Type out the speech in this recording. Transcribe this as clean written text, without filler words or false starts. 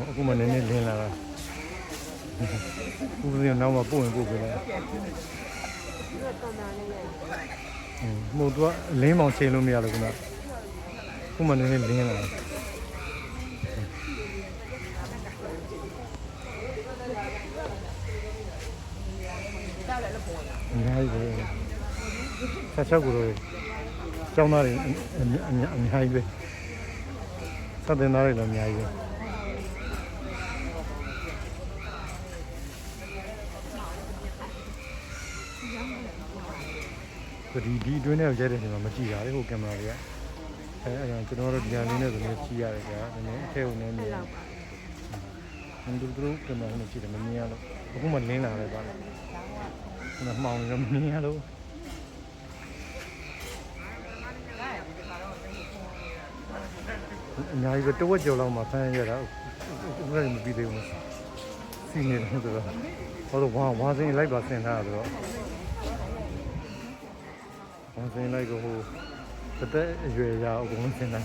အခုမှနည်းနည်းလင်းလာတာအခုလည်းနောက်မှပို့ရင်ပို့ပေးလိုက်မို့တော့လင်းမောင်ချိန်လို့မရလို့ခုနအခုမှနည်းနည်းလင်းလာတာအများကြီးပဲဆက်ချက်ကိုတော့ကျောင်းသားတွေအများကြီးပဲစတဲ့သားတွေလည်းအများကြီးပဲဒီအတွင်းထဲကိုရိုက်တဲ့နေရာမှာမကြည့်တာလေဟိုကင်မရာတွေကအဲဒါကျွန်တော်တို့ဒီဟာလေးနဲ့ဆိုလည်းကြည့်ရတယ်ကြာနည်းနည်းအထက်ကိုနည်းနည်းဟန်ဒူဒူကင်မရာနဲ့ကြည့်တယ်မမြင်ရလို့အခုမှလင်းလာတယ်ပါလားခုနမှောင်နေတော့မမြင်ရလို့အများကြီးပဲတဝက်ကျော်လောက်မှဖမ်းရတာဥပဒေမပြီးသေးဘူးစီနေတယ်ဆိုတော့ဟောတော့ဝါစင်းလိုက်ပါဆင်ထားတာဆိုတော့ဝါစင်းလိုက်ကိုဟိုတက်အရွယ်ရအကုန်လုံးဆင်ထား